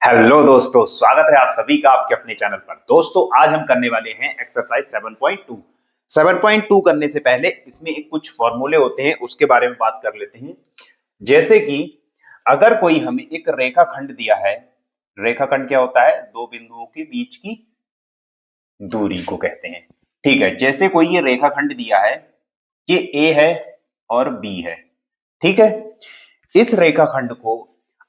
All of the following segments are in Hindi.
हेलो दोस्तों, स्वागत है आप सभी का आपके अपने चैनल पर। दोस्तों, आज हम करने वाले हैं एक्सरसाइज 7.2। 7.2 करने से पहले इसमें एक कुछ फॉर्मूले होते हैं, उसके बारे में बात कर लेते हैं। जैसे कि अगर कोई हमें एक रेखाखंड दिया है, रेखाखंड क्या होता है? दो बिंदुओं के बीच की दूरी को कहते हैं। ठीक है, जैसे कोई ये रेखाखंड दिया है कि ए है और बी है। ठीक है, इस रेखाखंड को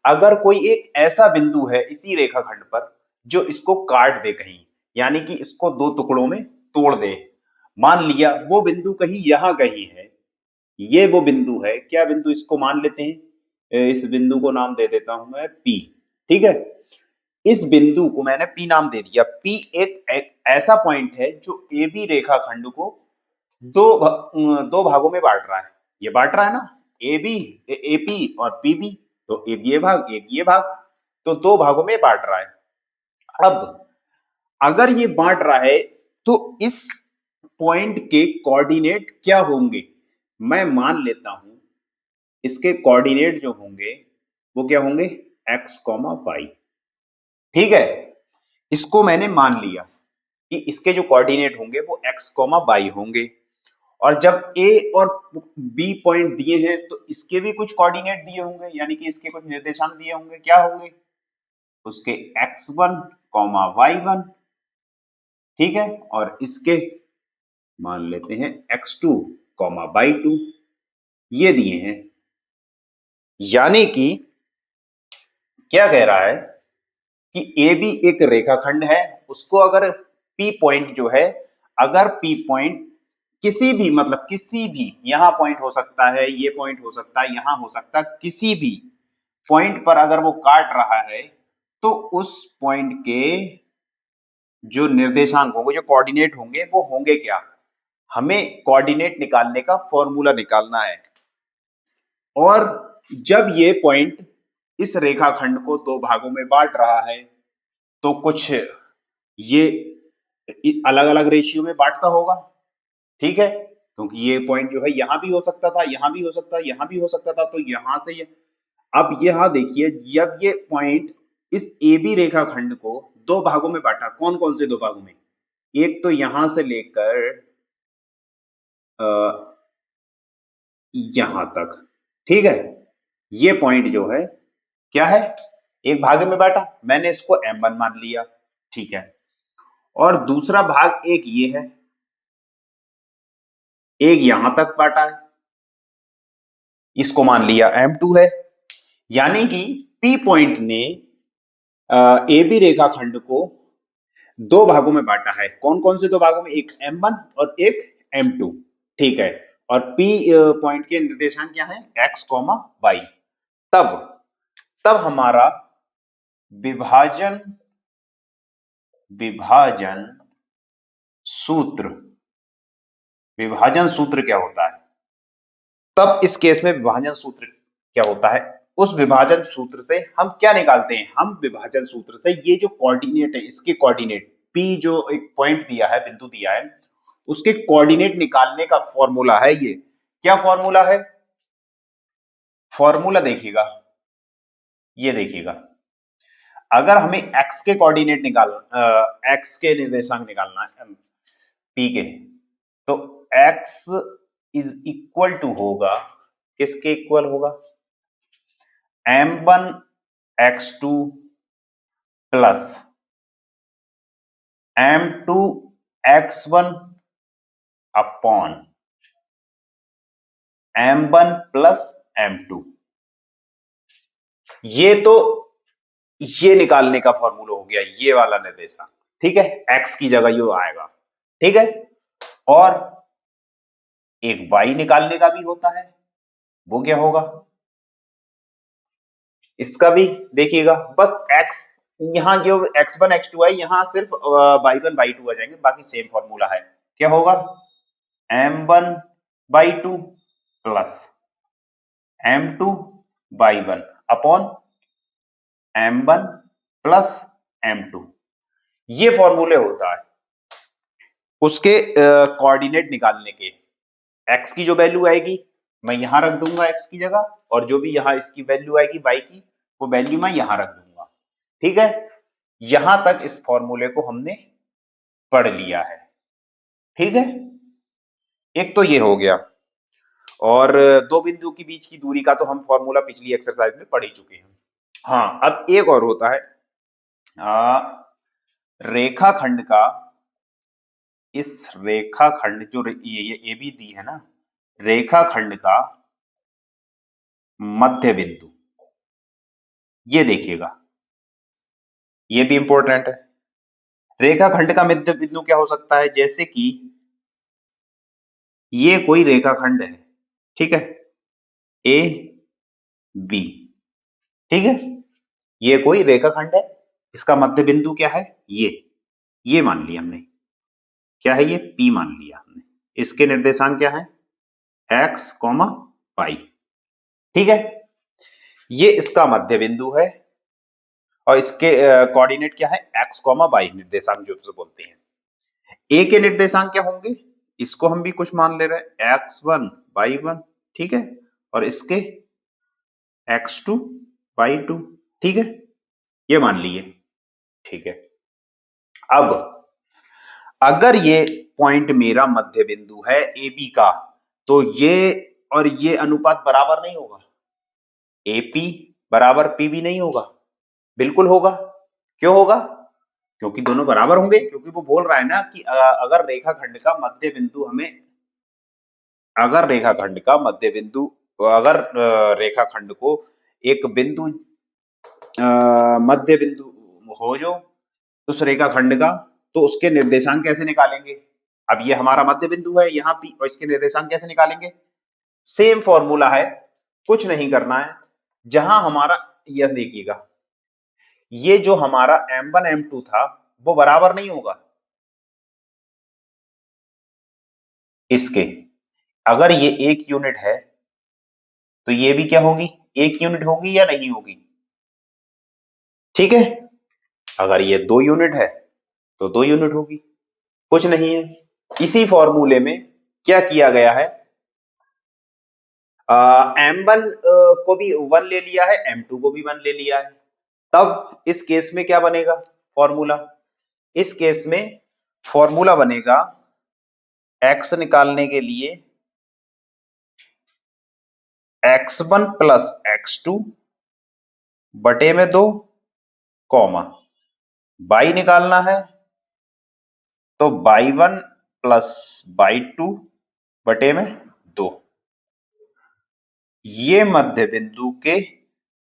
अगर कोई एक ऐसा बिंदु है इसी रेखाखंड पर जो इसको काट दे कहीं, यानी कि इसको दो टुकड़ों में तोड़ दे। मान लिया वो बिंदु कहीं यहां कहीं है, ये वो बिंदु है। क्या बिंदु? इसको मान लेते हैं, इस बिंदु को नाम दे देता हूं मैं पी। ठीक है, इस बिंदु को मैंने पी नाम दे दिया। पी एक ऐसा पॉइंट है जो ए बी रेखाखंड को दो भागों में बांट रहा है। ये बांट रहा है ना, ए बी, ए पी और पी बी। तो एक ये भाग, एक ये भाग, तो दो भागों में बांट रहा है। अब अगर ये बांट रहा है तो इस पॉइंट के कोऑर्डिनेट क्या होंगे? मैं मान लेता हूं इसके कोऑर्डिनेट जो होंगे वो क्या होंगे? X comma y. ठीक है, इसको मैंने मान लिया कि इसके जो कोऑर्डिनेट होंगे वो एक्स कॉमा वाई होंगे। और जब ए और बी पॉइंट दिए हैं तो इसके भी कुछ कोऑर्डिनेट दिए होंगे, यानी कि इसके कुछ निर्देशांक दिए होंगे। क्या होंगे? उसके x1 कॉमा y1। ठीक है, और इसके मान लेते हैं x2 कॉमा y2, ये दिए हैं। यानी कि क्या कह रहा है कि ए बी एक रेखाखंड है, उसको अगर पी पॉइंट जो है, अगर पी पॉइंट किसी भी, मतलब किसी भी, यहां पॉइंट हो सकता है, ये पॉइंट हो सकता है, यहां हो सकता है, किसी भी पॉइंट पर अगर वो काट रहा है तो उस पॉइंट के जो निर्देशांक होंगे, जो कोऑर्डिनेट होंगे, वो होंगे क्या? हमें कोऑर्डिनेट निकालने का फॉर्मूला निकालना है। और जब ये पॉइंट इस रेखाखंड को दो भागों में बांट रहा है तो कुछ ये अलग अलग रेशियो में बांटता होगा। ठीक है, क्योंकि ये पॉइंट जो है यहां भी हो सकता था, यहां भी हो सकता, यहां भी हो सकता था, तो यहां से ये। अब यहां देखिए, जब ये पॉइंट इस ए बी रेखाखंड को दो भागों में बांटा, कौन कौन से दो भागों में? एक तो यहां से लेकर यहां तक। ठीक है, ये पॉइंट जो है क्या है? एक भाग में बांटा, मैंने इसको M1 मान लिया। ठीक है, और दूसरा भाग एक ये है, एक यहां तक बांटा है, इसको मान लिया M2 है। यानी कि P पॉइंट ने ए बी रेखाखंड को दो भागों में बांटा है। कौन कौन से दो भागों में? एक M1 और एक M2। ठीक है, और P पॉइंट के निर्देशांक क्या है? x comma y. तब तब हमारा विभाजन विभाजन सूत्र विभाजन सूत्र क्या होता है? तब इस केस में विभाजन सूत्र क्या होता है? उस विभाजन सूत्र से हम क्या निकालते हैं? हम विभाजन सूत्र से ये जो कोऑर्डिनेट है, इसके कोऑर्डिनेट P, जो एक पॉइंट दिया है, बिंदु दिया है, उसके कोऑर्डिनेट निकालने का फॉर्मूला है ये। क्या फॉर्मूला है? फॉर्मूला देखिएगा, ये देखिएगा। अगर हमें x के कोऑर्डिनेट x के निर्देशांक निकालना है P के, तो x इज इक्वल टू होगा, किसके इक्वल होगा? M1 x2 plus M2 x1 upon M1 plus M2। ये तो ये निकालने का फॉर्मूला हो गया, ये वाला निर्देशांक। ठीक है, x की जगह ये आएगा। ठीक है, और एक y निकालने का भी होता है, वो क्या होगा? इसका भी देखिएगा। बस x, यहाँ जो x1 x2 है, यहाँ सिर्फ y1 y2 आ जाएंगे, बाकी सेम फॉर्मूला है। क्या होगा? M1 y2 plus M2 y1 upon M1 plus M2। ये फॉर्मूले होता है उसके कोऑर्डिनेट निकालने के। x की जो वैल्यू आएगी मैं यहां रख दूंगा x की जगह, और जो भी यहाँ इसकी वैल्यू आएगी y की, वो वैल्यू मैं यहां रख दूंगा। ठीक है, यहां तक इस फॉर्मूले को हमने पढ़ लिया है। ठीक है, एक तो ये हो गया, और दो बिंदु के बीच की दूरी का तो हम फॉर्मूला पिछली एक्सरसाइज में पढ़ ही चुके हैं। हाँ, अब एक और होता है रेखाखंड का, इस रेखाखंड जो ये ए बी दी है ना, रेखाखंड का मध्य बिंदु, ये देखिएगा, ये भी इंपॉर्टेंट है। रेखाखंड का मध्य बिंदु क्या हो सकता है, जैसे कि ये कोई रेखाखंड है, ठीक है, ए बी, ठीक है, ये कोई रेखाखंड है, इसका मध्य बिंदु क्या है, ये मान लिया हमने, क्या है ये, P मान लिया हमने। इसके निर्देशांक क्या है, x, y, ठीक है, ये इसका मध्य बिंदु है, और इसके कोऑर्डिनेट क्या है, x, y, निर्देशांक जो उसे बोलते हैं। ए के निर्देशांक क्या होंगे, इसको हम भी कुछ मान ले रहे हैं, x1, y1, ठीक है, और इसके x2, y2, ठीक है, ये मान लिए, ठीक है। अब अगर ये पॉइंट मेरा मध्य बिंदु है ए बी का, तो ये और ये अनुपात बराबर नहीं होगा, AP बराबर PB नहीं होगा, बिल्कुल होगा। क्यों होगा, क्योंकि दोनों बराबर होंगे, क्योंकि वो बोल रहा है ना कि अगर रेखाखंड का मध्य बिंदु हमें, अगर रेखाखंड का मध्य बिंदु, अगर रेखाखंड को एक बिंदु मध्य बिंदु हो जो उस रेखाखंड का, तो उसके निर्देशांक कैसे निकालेंगे। अब ये हमारा मध्य बिंदु है यहाँ P, और इसके निर्देशांक कैसे निकालेंगे, सेम फॉर्मूला है, कुछ नहीं करना है। जहां हमारा, यह देखिएगा, ये जो हमारा M1 M2 था वो बराबर नहीं होगा इसके, अगर ये 1 यूनिट है तो ये भी क्या होगी, 1 यूनिट होगी या नहीं होगी, ठीक है, अगर ये 2 यूनिट है तो 2 यूनिट होगी, कुछ नहीं है। इसी फॉर्मूले में क्या किया गया है, M1 को भी 1 ले लिया है, M2 को भी 1 ले लिया है, तब इस केस में क्या बनेगा फॉर्मूला, इस केस में फॉर्मूला बनेगा x निकालने के लिए x1 प्लस x2 बटे में 2, कॉमा y निकालना है तो y1 प्लस y2 बटे में 2, ये मध्य बिंदु के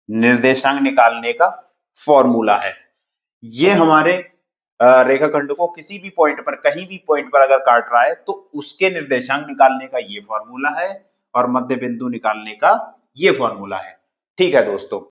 निर्देशांक निकालने का फॉर्मूला है। ये हमारे रेखाखंड को किसी भी पॉइंट पर, कहीं भी पॉइंट पर अगर काट रहा है तो उसके निर्देशांक निकालने का ये फॉर्मूला है, और मध्य बिंदु निकालने का ये फॉर्मूला है। ठीक है दोस्तों।